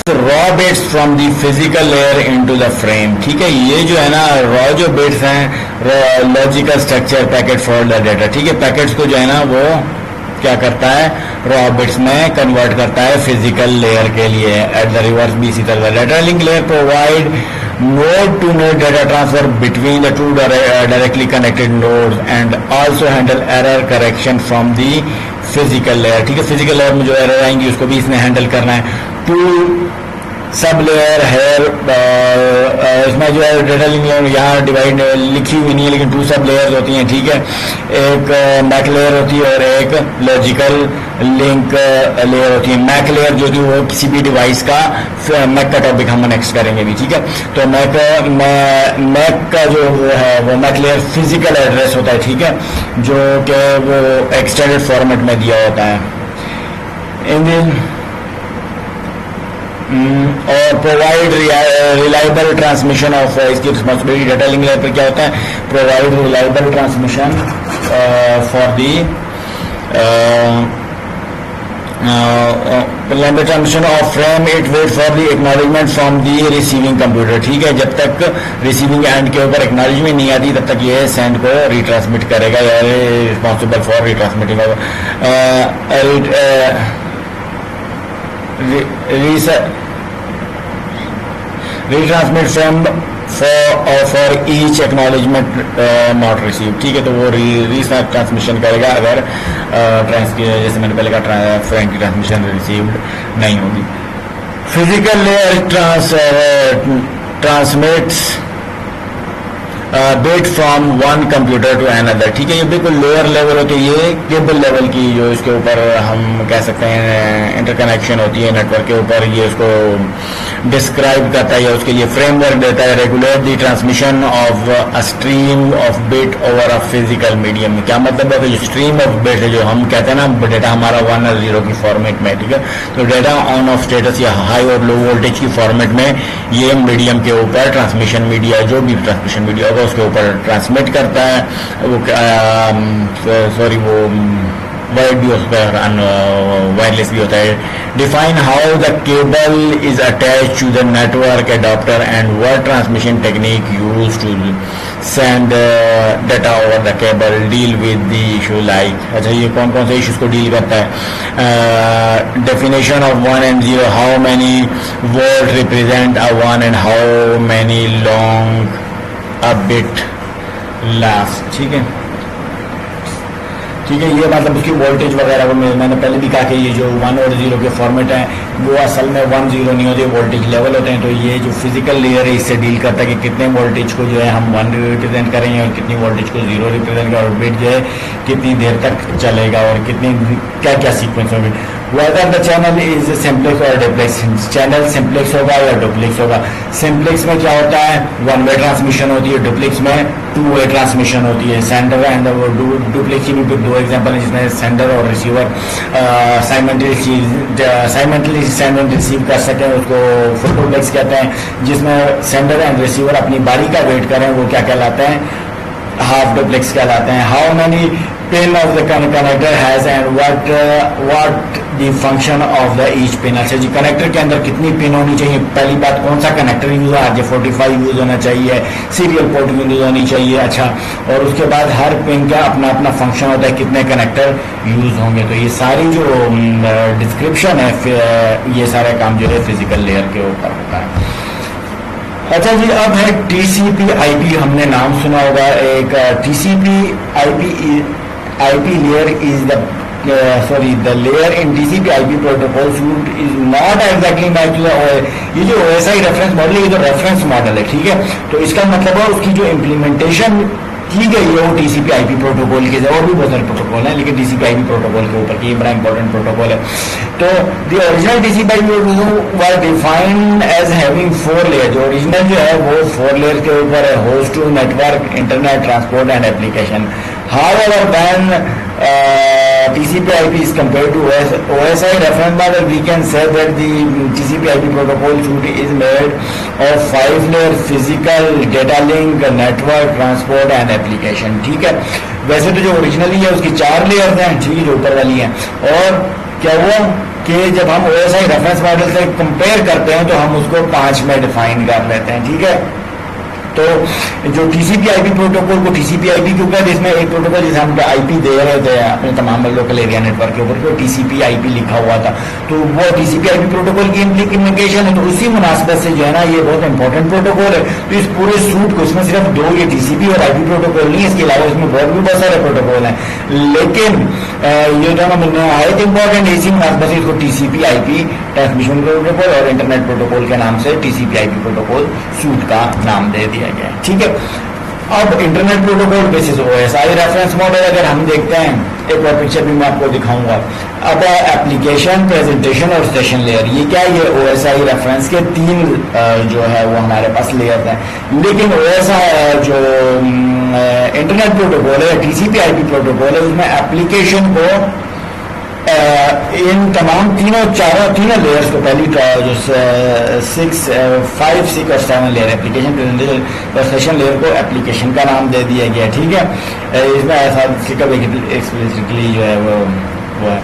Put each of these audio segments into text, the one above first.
Raw bits from the physical layer into the frame. ठीक है, ये जो है ना रॉ जो बिट्स हैं, logical structure packet for the data. ठीक है, पैकेट्स को जो है ना वो क्या करता है, रॉ बिट्स में कन्वर्ट करता है फिजिकल लेयर के लिए। एट द रिवर्स भी इसी तरह data link layer provide node to node data transfer between the two directly connected nodes and also handle error correction from the physical layer। ठीक है, फिजिकल लेयर में जो error आएंगी उसको भी इसने हैंडल करना है। टू सब लेयर है, इसमें जो है डेटा लिंक लेयर यहाँ डिवाइड लिखी हुई नहीं है, लेकिन टू सब लेयर्स होती हैं। ठीक है, एक मैक लेयर होती है और एक लॉजिकल लिंक लेयर होती है। मैक लेयर जो कि वो किसी भी डिवाइस का, मैक का टॉपिक हम नेक्स्ट करेंगे भी। ठीक है, तो मैक का जो है वो मैक लेयर फिजिकल एड्रेस होता है। ठीक है, जो कि वो एक्सटेंडेड फॉर्मेट में दिया होता है इन और प्रोवाइड रिलायबल ट्रांसमिशन ऑफ, इसकी रिस्पॉन्सिबिलिटी डेटा लिंक लेयर पर क्या होता है, provide reliable transmission for the reliable transmission of frame. It wait for the acknowledgement from the receiving computer. ठीक है, जब तक रिसीविंग एंड के ऊपर एक्नॉलेजमेंट नहीं आती तब तक ये सेंड को रिट्रांसमिट करेगा, या responsible for retransmitting retransmit from for each acknowledgement not received। ठीक है, तो वो ट्रांसमिशन करेगा अगर जैसे मैंने पहले कहा फ्रेम की ट्रांसमिशन रिसीव्ड नहीं होगी। Physical layer transmits bit from one computer to another. ठीक है, ये बिल्कुल लोअर लेवल होती है, ये केबल लेवल की जो इसके ऊपर हम कह सकते हैं इंटरकनेक्शन होती है नेटवर्क के ऊपर, ये उसको डिस्क्राइब करता है या उसके लिए फ्रेमवर्क देता है। Regulate the transmission of a stream of bit over a physical medium. क्या मतलब है, स्ट्रीम ऑफ बिट है जो हम कहते हैं ना, डेटा हमारा 1 और 0 की फॉर्मेट में। ठीक है, तो डेटा ऑन ऑफ स्टेटस या हाई और लो वोल्टेज की फॉर्मेट में ये मीडियम के ऊपर ट्रांसमिशन मीडिया, जो भी ट्रांसमिशन मीडिया होगा उसके ऊपर ट्रांसमिट करता है। वो वो वायर्ड भी होता है, वायरलेस भी होता है। Define how the cable is attach to the network adapter and what transmission technique use to send data over the cable. Deal with the issue like, अच्छा ये कौन कौन से इशूज को डील करता है। Definition of 1 and 0, how many volt represent a 1 and how many long a bit last. ठीक है, ठीक है, ये मतलब उसकी वोल्टेज वगैरह को मैंने पहले भी कहा कि ये जो 1 और 0 के फॉर्मेट हैं वो असल में 1 0 नहीं होते, वोल्टेज लेवल होते हैं। तो ये जो फिजिकल लेयर है इससे डील करता है कि कितने वोल्टेज को जो है हम 1 रिप्रेजेंट करेंगे और कितनी वोल्टेज को 0 रिप्रेजेंट करेंगे, और बिट जो है कितनी देर तक चलेगा और कितनी क्या क्या सीक्वेंस होगी। Whether the channel is simplex और डुप्लेक्स, चैनल सिंप्लेक्स होगा या डुप्लेक्स होगा। सिंप्लेक्स में क्या होता है, 1 वे ट्रांसमिशन होती है, डुप्लेक्स में 2 वे ट्रांसमिशन होती है। सेंडर एंड डुप्लेक्स की भी 2 एग्जाम्पल है जिसमें सेंडर और receiver simultaneously send and receive कर सकें, उसको फुल डुप्लेक्स कहते हैं। जिसमें सेंडर एंड रिसीवर अपनी बारी का वेट करें वो क्या कहलाते हैं, हाफ डुप्लेक्स कहलाते हैं। How many pin of the connector has and what the function of the each pin. अच्छा जी, कनेक्टर के अंदर कितनी पिन होनी चाहिए। पहली बात, कौन सा कनेक्टर यूज है, RJ45 यूज होना चाहिए, सीरियल पोर्ट यूज होनी चाहिए। अच्छा, और उसके बाद हर पिन का अपना अपना फंक्शन होता है, कितने कनेक्टर यूज होंगे। तो ये सारी जो डिस्क्रिप्शन है, ये सारा काम जो है फिजिकल लेयर के ऊपर होता है। अच्छा जी, अब है TCP IP, हमने नाम सुना होगा। एक TCP IP layer is the the layer in TCP IP protocol suite is not exactly matched to the ये जो OSI रेफरेंस मॉडल है, ये तो रेफरेंस मॉडल है। ठीक है, तो इसका मतलब है उसकी जो इम्प्लीमेंटेशन की गई है वो TCP IP प्रोटोकॉल के, और भी बहुत सारे प्रोटोकॉल हैं लेकिन TCP IP प्रोटोकॉल के ऊपर की बड़ा इंपॉर्टेंट प्रोटोकॉल है। तो the original TCP IP protocol were defined as having 4 layer. जो ओरिजिनल जो है वो 4 लेयर के ऊपर है, host to network, internet, transport and application. However, when TCP IP is compared to OSI reference model, we can say that the TCP IP protocol suite is made of 5 layer physical data link, network, transport and application। ठीक है, वैसे तो जो originally है उसकी 4 layers हैं, ठीक है, जो ऊपर वाली हैं। और क्या हुआ, कि जब हम OSI रेफरेंस मॉडल से कंपेयर करते हैं तो हम उसको 5 में डिफाइन कर लेते हैं, ठीक है। तो जो TCP/IP प्रोटोकॉल को TCP/IP के ऊपर, इसमें एक प्रोटोकॉल जैसे हम IP दे रहे थे अपने तमाम लोकल एरिया नेटवर्क के ऊपर, तो TCP/IP लिखा हुआ था, तो वो TCP/IP प्रोटोकॉल की इम्प्लीकेशन है। तो उसी मुनासिबत से जो है ना ये बहुत इंपॉर्टेंट प्रोटोकॉल है। तो इस पूरे सूट को, इसमें सिर्फ 2 ये TCP और IP प्रोटोकॉल नहीं, इसके अलावा इसमें बहुत भी बहुत सारे प्रोटोकॉल हैं, लेकिन ये दोनों नहायत इंपॉर्टेंट है। इसी मुनासिबत से इसको TCP/IP ट्रांसमिशन प्रोटोकॉल और इंटरनेट प्रोटोकॉल के नाम से TCP/IP प्रोटोकॉल सूट का नाम दे दिया गया है, ठीक है। अब internet protocol basis OSI reference model अगर हम देखते हैं, एक और पिक्चर भी मैं आपको दिखाऊंगा। अब एप्लीकेशन, प्रेजेंटेशन और सेशन लेयर, ये क्या है, ये OSI रेफरेंस के 3 जो है वो हमारे पास लेयर हैं। लेकिन OSI जो इंटरनेट प्रोटोकॉल है, TCP/IP प्रोटोकॉल है, उसमें एप्लीकेशन को इन तमाम तीनों लेयर्स को, पहली जो 5, 6 और 7 लेयर एप्लीकेशन, प्रेजेंटेशन और सेशन लेयर को एप्लीकेशन का नाम दे दिया गया, ठीक है। इसमें ऐसा एक्सप्लिसिटली जो है वो है।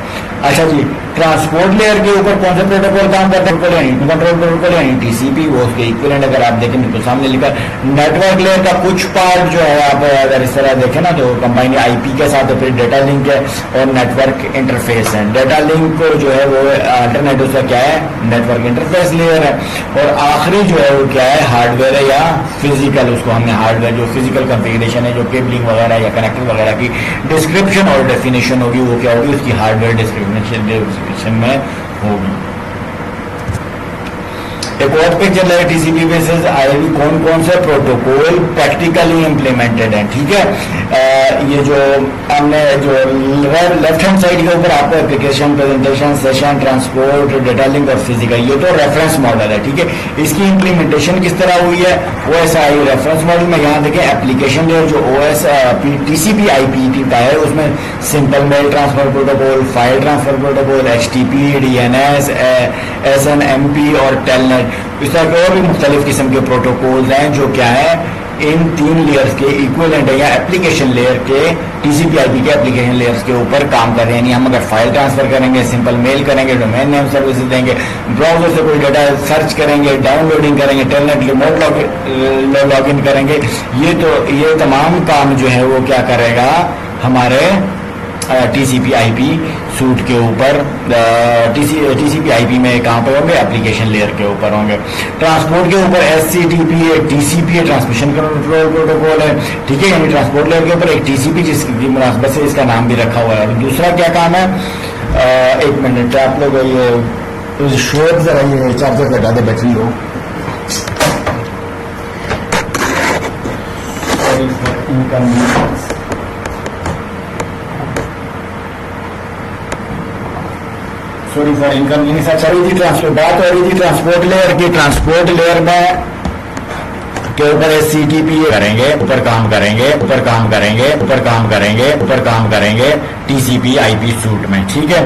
अच्छा जी, ट्रांसपोर्ट लेयर के ऊपर कौन सा प्रोटोकॉल काम करता है, कंट्रोल प्रोटोकॉल यानी TCP, वो उसके इक्विवेलेंट अगर आप देखें तो सामने लिखा। नेटवर्क लेयर का कुछ पार्ट जो है, आप अगर इस तरह देखें ना, तो कंबाइन IP के साथ फिर डेटा लिंक है और नेटवर्क इंटरफेस है। डेटा लिंक जो है वो अल्टरनेट उसका क्या है, नेटवर्क इंटरफेस लेयर है। और आखिरी जो है वो क्या है, हार्डवेयर है या फिजिकल, उसको हमने हार्डवेयर जो फिजिकल कॉन्फ़िगरेशन है, जो केबलिंग वगैरह या कनेक्टर वगैरह की डिस्क्रिप्शन और डेफिनेशन होगी, वो क्या होगी, उसकी हार्डवेयर डिस्क्रिप्शन में होगी। एक और पिक्चर है TCP बेसिस IP कौन कौन से प्रोटोकॉल प्रैक्टिकली इंप्लीमेंटेड है, ठीक है। ये जो हमने जो लेफ्ट हैंड साइड के ऊपर आपको application, presentation, session, transport, data link और फिजिकल, ये तो रेफरेंस मॉडल है, ठीक है। इसकी इंप्लीमेंटेशन किस तरह हुई है, OSI रेफरेंस मॉडल में यहाँ देखें एप्लीकेशन लेयर जो TCP/IP का है, उसमें simple mail transfer protocol, file transfer protocol, HTTP, DNS, SNMP और टेलनेट, इस तरह के और भी मुख्तलिफ किस्म के प्रोटोकॉल्स हैं जो क्या है, इन 3 लेयर्स के इक्विवेलेंट है या एप्लीकेशन लेयर के, TCP/IP के एप्लीकेशन लेयर्स के ऊपर काम कर रहे हैं। यानी हम अगर फाइल ट्रांसफर करेंगे, सिंपल मेल करेंगे, डोमेन नेम सर्विसेज देंगे, ब्राउजर से कोई डाटा सर्च करेंगे, डाउनलोडिंग करेंगे, टेलनेट रिमोट लॉगिन करेंगे, ये तमाम काम जो है वो क्या करेगा, हमारे TCP/IP सूट के ऊपर, TCP/IP में कहाँ पर होंगे, एप्लीकेशन लेयर के ऊपर होंगे। ट्रांसपोर्ट के ऊपर SCTP है, TCP है, ट्रांसमिशन कंट्रोल प्रोटोकॉल है, ठीक है। यानी ट्रांसपोर्ट लेयर के ऊपर एक TCP जिसकी मुनासबत से इसका नाम भी रखा हुआ है। और दूसरा क्या काम है, 1 मिनट आप लोग ये शोर जरा ये चार्जर लगा दे, बैटरी हो। Sorry for inconvenience. अच्छा रही थी बात हो रही थी ट्रांसपोर्ट लेयर की। ट्रांसपोर्ट लेयर में के ऊपर SCTP करेंगे, ऊपर काम करेंगे, ऊपर काम करेंगे, ऊपर काम करेंगे, ऊपर काम करेंगे TCP/IP सूट में, ठीक है।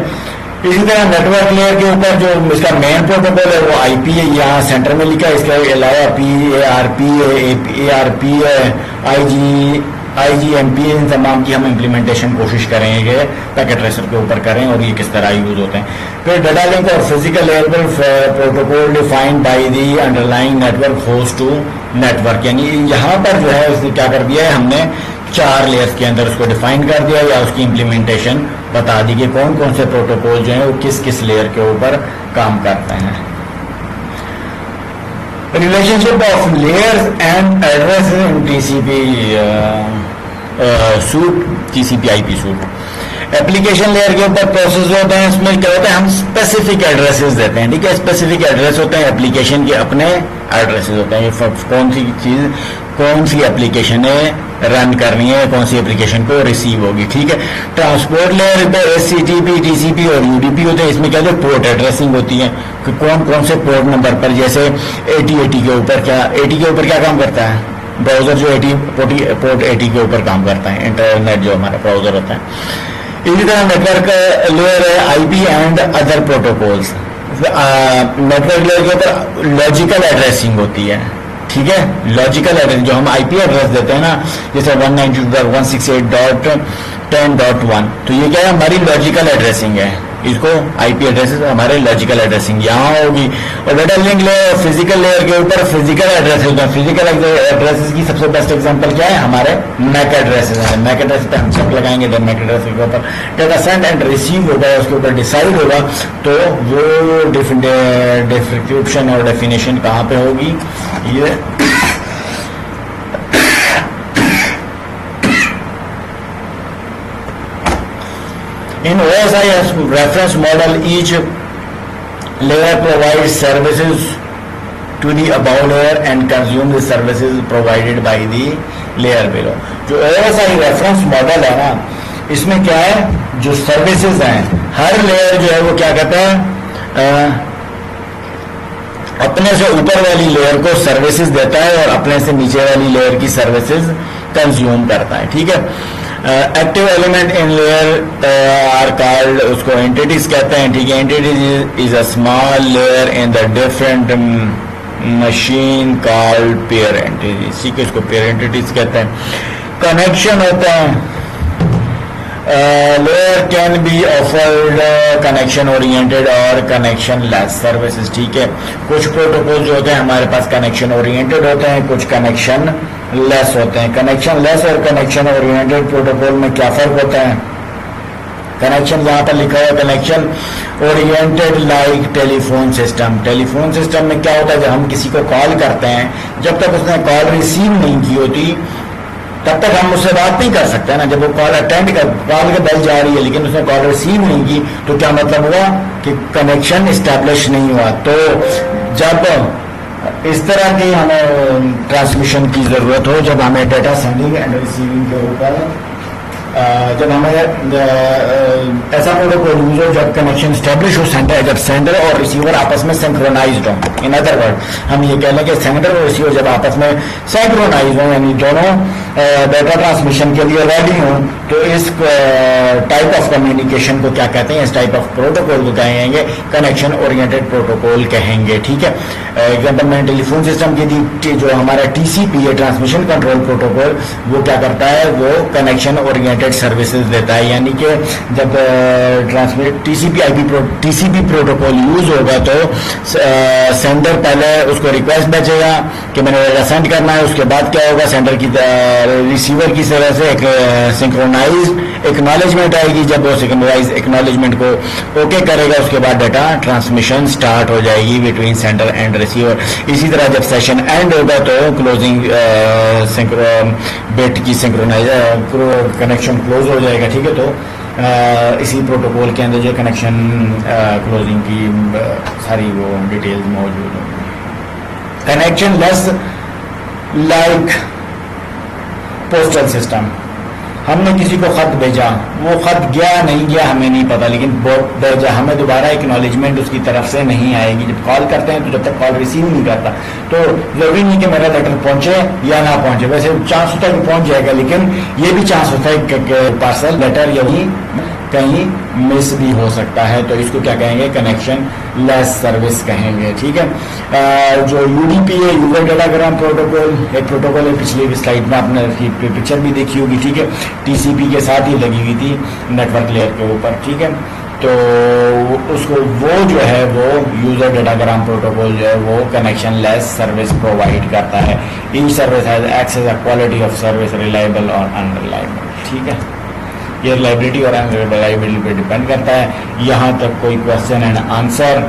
इसी तरह नेटवर्क लेयर के ऊपर जो इसका मेन प्रोटोकॉल है वो IP है, यहाँ सेंटर में लिखा है। इसके अलावा PARP है, ARP है, IGMP, इन तमाम की हम इम्प्लीमेंटेशन कोशिश करेंगे पैकेट ट्रेसर के ऊपर करें और ये किस तरह यूज होते हैं। फिर डाटा लिंक और फिजिकल लेयर पर protocol defined by the underlying network host to network, यानी यहाँ पर जो है उसने क्या कर दिया है, हमने 4 लेयर्स के अंदर उसको डिफाइन कर दिया या उसकी इम्प्लीमेंटेशन बता दी कि कौन कौन से प्रोटोकॉल जो है वो किस किस लेयर के ऊपर काम करते हैं। Relationship of layers and addresses in TCP suit, TCP/IP suit. Application layer के ऊपर प्रोसेस होते हैं, इसमें क्या होता है, हम स्पेसिफिक एड्रेसेस देते हैं, ठीक है। स्पेसिफिक एड्रेस होते हैं, एप्लीकेशन के अपने एड्रेसेस होते हैं। ये कौन सी चीज, कौन सी एप्लीकेशन है रन करनी है, कौन सी एप्लीकेशन को रिसीव होगी, ठीक है। ट्रांसपोर्ट लेयर पे SCTP, TCP और UDP होते हैं। इसमें क्या होता है, पोर्ट एड्रेसिंग होती है कि कौन कौन से पोर्ट नंबर पर, जैसे 80 के ऊपर के ऊपर क्या काम करता है, ब्राउजर जो पोर्ट 80 के ऊपर काम करता है, इंटरनेट जो हमारा ब्राउजर होता है। इसी तरह नेटवर्क लेयर है IP and other protocols. Network layer के ऊपर लॉजिकल एड्रेसिंग होती है, ठीक है। लॉजिकल एड्रेस जो हम IP एड्रेस देते हैं ना, जैसे 192.168.10.1, तो ये क्या है, हमारी लॉजिकल एड्रेसिंग है, इसको आईपी एड्रेसेस हमारे लॉजिकल एड्रेसिंग यहाँ होगी। और data link layer physical layer के ऊपर फिजिकल एड्रेसेस हैं। फिजिकल एड्रेसेस की सबसे बेस्ट एग्जांपल क्या है, हमारे मैक एड्रेसेस हैं। मैक एड्रेस पे हम चेक लगाएंगे, देन मैक एड्रेस के ऊपर डाटा सेंड एंड रिसीव होगा, उसके ऊपर डिसाइड होगा, तो वो डिस्क्रिप्शन और डेफिनेशन कहाँ पे होगी, ये in OSI reference model, each layer provides services to the above layer and consume the services provided by the layer below. जो OSI reference model है ना, इसमें क्या है, जो सर्विसेज हैं, हर लेयर जो है वो क्या कहता है, अपने से ऊपर वाली लेयर को सर्विसेज देता है और अपने से नीचे वाली लेयर की सर्विसेज कंज्यूम करता है। ठीक है। Active element in layer are called, उसको एंटिटीज कहते हैं। ठीक है। Entities is a small layer in the different machine called peer entities. ठीक है, इसको पेयर एंटिटीज कहते हैं। कनेक्शन होता है, layer can be offered connection oriented और कनेक्शन लेस सर्विसेज। ठीक है। कुछ प्रोटोकॉल जो होते हैं हमारे पास कनेक्शन ओरिएंटेड होते हैं, कुछ कनेक्शन लेस होते हैं। कनेक्शन लेस और कनेक्शन ओरिएंटेड प्रोटोकॉल में क्या फर्क होता है? कनेक्शन यहाँ पर लिखा हुआ connection oriented like telephone system. Telephone system में क्या होता है, जब हम किसी को कॉल करते हैं, जब तक उसने कॉल रिसीव नहीं की होती तब तक हम उससे बात नहीं कर सकते ना। जब वो कॉल अटेंड कर, कॉल के बेल जा रही है लेकिन उसने कॉल रिसीव नहीं की, तो क्या मतलब हुआ कि कनेक्शन इस्टेब्लिश नहीं हुआ। तो जब इस तरह की हमें ट्रांसमिशन की जरूरत हो, जब हमें डेटा सेंडिंग एंड रिसीविंग के ऊपर जब हमें ऐसा प्रोटोकॉल यूज हो जब कनेक्शन स्टैब्लिश हो, जब सेंडर और रिसीवर आपस में सिंक्रोनाइज्ड हो। इन अदर वर्ड हम ये कह लें कि सेंडर और रिसीवर जब आपस में सिंक्रोनाइज्ड हो, यानी दोनों डेटा ट्रांसमिशन के लिए रेडी हो, तो इस टाइप ऑफ कम्युनिकेशन को क्या कहते हैं, इस टाइप ऑफ प्रोटोकॉल को कहेंगे कनेक्शन ओरिएंटेड प्रोटोकॉल कहेंगे। ठीक है। एग्जाम्पल मैंने टेलीफोन सिस्टम की दी, जो हमारा टीसीपी है, ट्रांसमिशन कंट्रोल प्रोटोकॉल, वो क्या करता है, वो कनेक्शन ओरिएंटेड सर्विसेज देता है। यानी कि जब टीसीपी प्रोटोकॉल यूज होगा तो सेंडर पहले उसको रिक्वेस्ट भेजेगा कि मैंने सेंड करना है, उसके बाद क्या होगा, सेंडर की रिसीवर की तरह से एक सिंक्रोनाइज्ड एक्नॉलेजमेंट आएगी। जब वो सिंक्रोनाइज एक्नॉलेजमेंट को ओके करेगा, उसके बाद डाटा ट्रांसमिशन स्टार्ट हो जाएगी बिटवीन सेंडर एंड रिसीवर। इसी तरह जब सेशन एंड होगा तो क्लोजिंग बिट की सिंक्रोनाइज कनेक्शन क्लोज हो जाएगा। ठीक है। तो इसी प्रोटोकॉल के अंदर जो कनेक्शन क्लोजिंग की सारी वो डिटेल्स मौजूद होंगी। Connection less like postal system, हमने किसी को खत भेजा, वो खत गया नहीं गया हमें नहीं पता, लेकिन भेजा, हमें दोबारा एक्नॉलेजमेंट उसकी तरफ से नहीं आएगी। जब कॉल करते हैं तो जब तक कॉल रिसीव नहीं करता तो जरूरी नहीं कि मेरा लेटर पहुंचे या ना पहुंचे, वैसे चांस होता है कि पहुंच जाएगा, लेकिन ये भी चांस होता है कि पार्सल लेटर यही कहीं मिस भी हो सकता है। तो इसको क्या कहेंगे, कनेक्शन लेस सर्विस कहेंगे। ठीक है। जो यूडीपी है, यूजर डेटाग्राम प्रोटोकॉल, एक प्रोटोकॉल है, पिछली स्लाइड में आपने पिक्चर भी देखी होगी। ठीक है। टीसीपी के साथ ही लगी हुई थी नेटवर्क लेयर के ऊपर। ठीक है। तो उसको वो जो है वो यूजर डेटाग्राम प्रोटोकॉल जो है वो कनेक्शन लेस सर्विस प्रोवाइड करता है। Each service has access a quality of service reliable और अनरिलायबल। ठीक है। ये रिलायबिलिटी और अनरिलायबिलिटी पे डिपेंड करता है। यहाँ तक कोई क्वेश्चन एंड आंसर